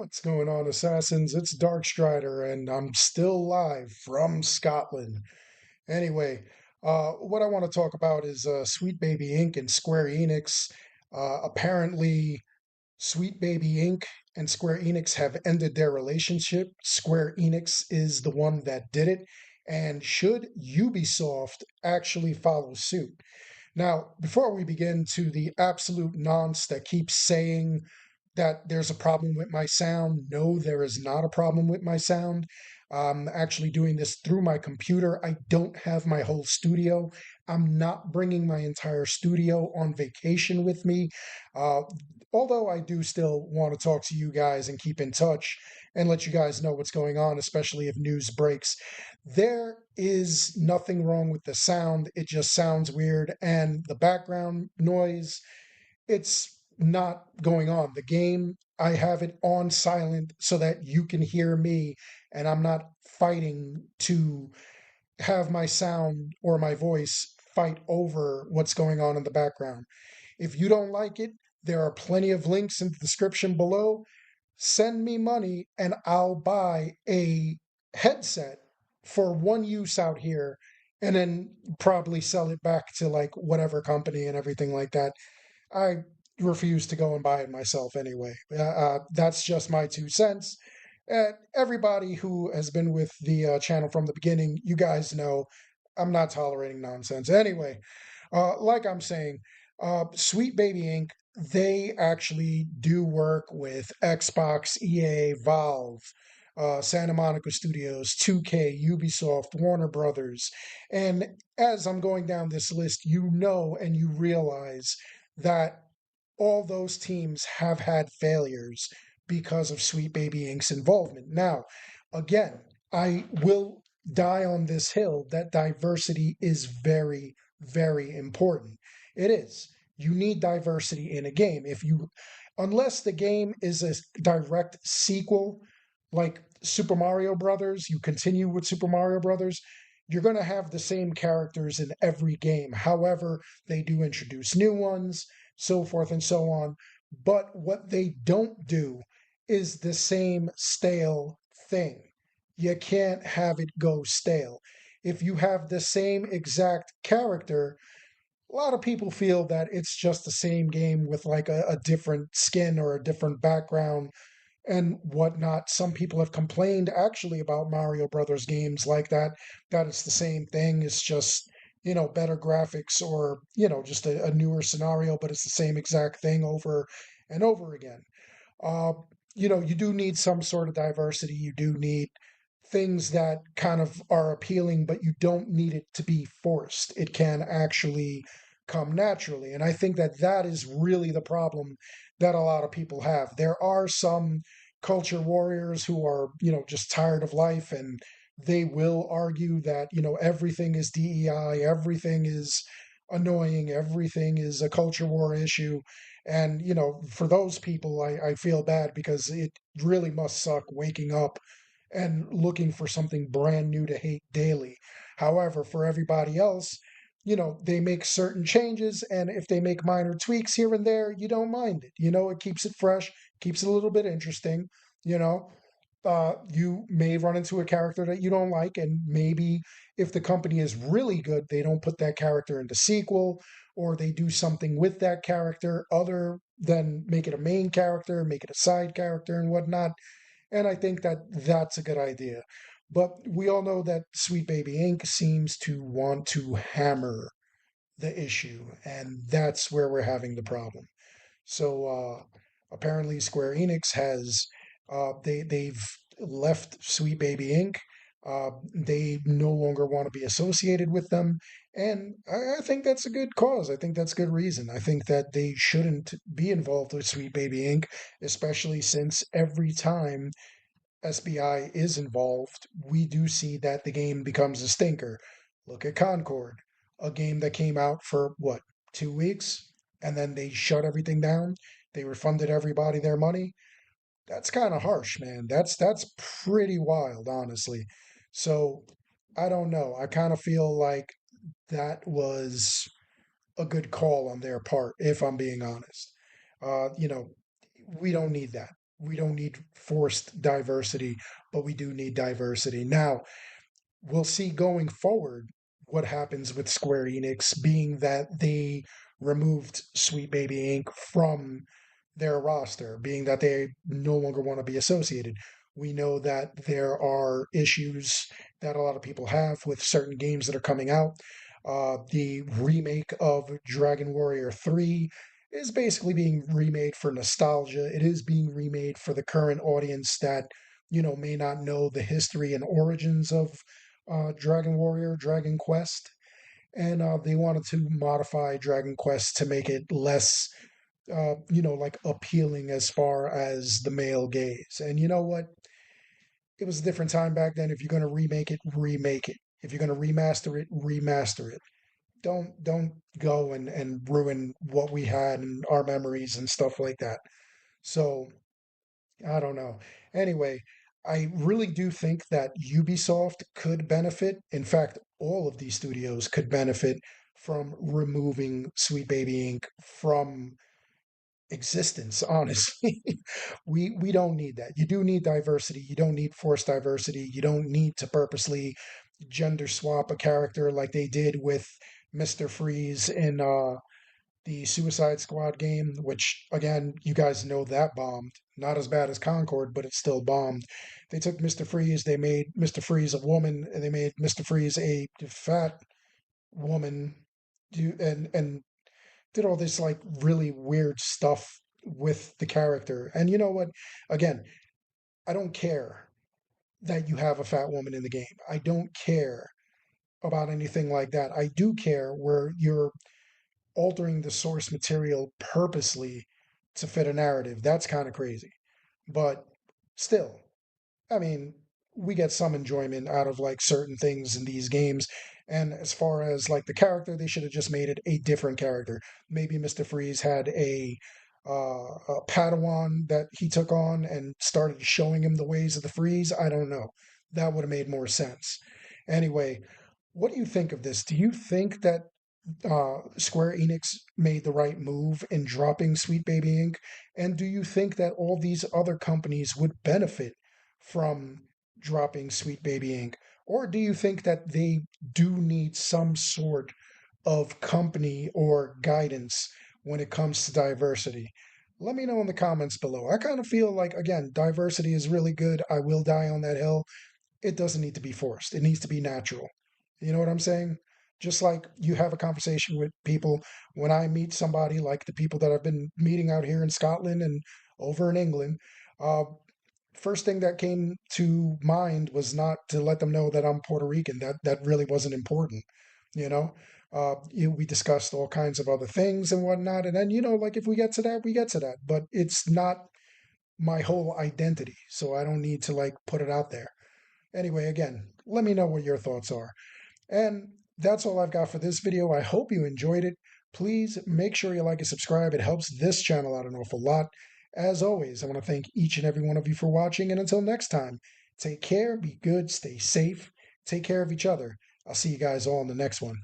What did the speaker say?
What's going on, Assassins? It's Darkstrider, and I'm still live from Scotland. Anyway, what I want to talk about is Sweet Baby Inc. and Square Enix. Apparently, Sweet Baby Inc. and Square Enix have ended their relationship. Square Enix is the one that did it. And should Ubisoft actually follow suit? Now, before we begin to the absolute nonce that keeps saying that there's a problem with my sound. No, there is not a problem with my sound. I'm actually doing this through my computer. I don't have my whole studio. I'm not bringing my entire studio on vacation with me. Uh, Although I do still want to talk to you guys and keep in touch and let you guys know what's going on, especially if news breaks. There is nothing wrong with the sound. It just sounds weird. And the background noise, it's not going on. The game, I have it on silent so that you can hear me and I'm not fighting to have my sound or my voice fight over what's going on in the background. If you don't like it, there are plenty of links in the description below. Send me money and I'll buy a headset for one use out here and then probably sell it back to like whatever company and everything like that. I refuse to go and buy it myself anyway. That's just my 2 cents. Everybody who has been with the channel from the beginning, you guys know I'm not tolerating nonsense. Anyway, like I'm saying, Sweet Baby Inc., they actually do work with Xbox, EA, Valve, Santa Monica Studios, 2K, Ubisoft, Warner Brothers. And as I'm going down this list, you know and you realize that all those teams have had failures because of Sweet Baby Inc.'s involvement. Now, again, I will die on this hill that diversity is very, very important. It is. You need diversity in a game. Unless the game is a direct sequel, like Super Mario Brothers, you continue with Super Mario Brothers, you're going to have the same characters in every game. However, they do introduce new ones, so forth and so on. But what they don't do is the same stale thing. You can't have it go stale. If you have the same exact character, a lot of people feel that it's just the same game with like a different skin or a different background and whatnot. Some people have complained actually about Mario Brothers games like that, that it's the same thing. It's just, better graphics or, just a newer scenario, but it's the same exact thing over and over again. Uh, you do need some sort of diversity. You do need things that kind of are appealing, but you don't need it to be forced. It can actually come naturally. And I think that that is really the problem that a lot of people have. There are some culture warriors who are, just tired of life and they will argue that, everything is DEI, everything is annoying, everything is a culture war issue. And, for those people, I feel bad because it really must suck waking up and looking for something brand new to hate daily. However, for everybody else, they make certain changes, and if they make minor tweaks here and there, you don't mind it. It keeps it fresh, keeps it a little bit interesting. You know, you may run into a character that you don't like, and maybe if the company is really good, they don't put that character into sequel, or they do something with that character other than make it a main character, make it a side character, and whatnot. And I think that that's a good idea. But we all know that Sweet Baby Inc. seems to want to hammer the issue, and that's where we're having the problem. So apparently, Square Enix has they've left Sweet Baby Inc. They no longer want to be associated with them, and I think that's a good cause. I think that's good reason. I think that they shouldn't be involved with Sweet Baby Inc., especially since every time SBI is involved, we do see that the game becomes a stinker. Look at Concord, a game that came out for what, 2 weeks? And then they shut everything down. They refunded everybody their money. That's kind of harsh, man. That's pretty wild, honestly. So I don't know. I kind of feel like that was a good call on their part, if I'm being honest. Uh, you know, we don't need that. we don't need forced diversity, but we do need diversity. Now, we'll see going forward what happens with Square Enix, being that they removed Sweet Baby Inc. from their roster, being that they no longer want to be associated. We know that there are issues that a lot of people have with certain games that are coming out. The remake of Dragon Warrior 3 is basically being remade for nostalgia. It is being remade for the current audience that, may not know the history and origins of Dragon Warrior, Dragon Quest. And they wanted to modify Dragon Quest to make it less like appealing as far as the male gaze. And you know what? It was a different time back then. If you're going to remake it, remake it. If you're going to remaster it, remaster it. Don't go and ruin what we had and our memories and stuff like that. So I don't know. Anyway, I really do think that Ubisoft could benefit. In fact, all of these studios could benefit from removing Sweet Baby Inc. from existence, honestly. We don't need that. You do need diversity. You don't need forced diversity. You don't need to purposely gender swap a character like they did with Mr. Freeze in the Suicide Squad game, which again, you guys know that bombed. Not as bad as Concord, but it still bombed. They took Mr. Freeze, they made Mr. Freeze a woman, and they made Mr. Freeze a fat woman, and did all this like really weird stuff with the character. And you know what? Again, I don't care that you have a fat woman in the game. I don't care about anything like that. I do care where you're altering the source material purposely to fit a narrative. That's kind of crazy. But still, I mean, we get some enjoyment out of like certain things in these games. And as far as like the character, they should have just made it a different character. Maybe Mr. Freeze had a Padawan that he took on and started showing him the ways of the Freeze. I don't know. That would have made more sense. Anyway, what do you think of this? Do you think that Square Enix made the right move in dropping Sweet Baby Inc.? And do you think that all these other companies would benefit from dropping Sweet Baby Inc.? Or do you think that they do need some sort of company or guidance when it comes to diversity? Let me know in the comments below. I kind of feel like, again, diversity is really good. I will die on that hill. It doesn't need to be forced, it needs to be natural. You know what I'm saying? Just like you have a conversation with people, when I meet somebody like the people that I've been meeting out here in Scotland and over in England, uh, first thing that came to mind was not to let them know that I'm Puerto Rican. That really wasn't important, you know. We discussed all kinds of other things and whatnot, and then like if we get to that, we get to that. But it's not my whole identity, so I don't need to like put it out there. Anyway, again, let me know what your thoughts are. And that's all I've got for this video. I hope you enjoyed it. Please make sure you like and subscribe. It helps this channel out an awful lot. As always, I want to thank each and every one of you for watching. And until next time, take care, be good, stay safe, take care of each other. I'll see you guys all in the next one.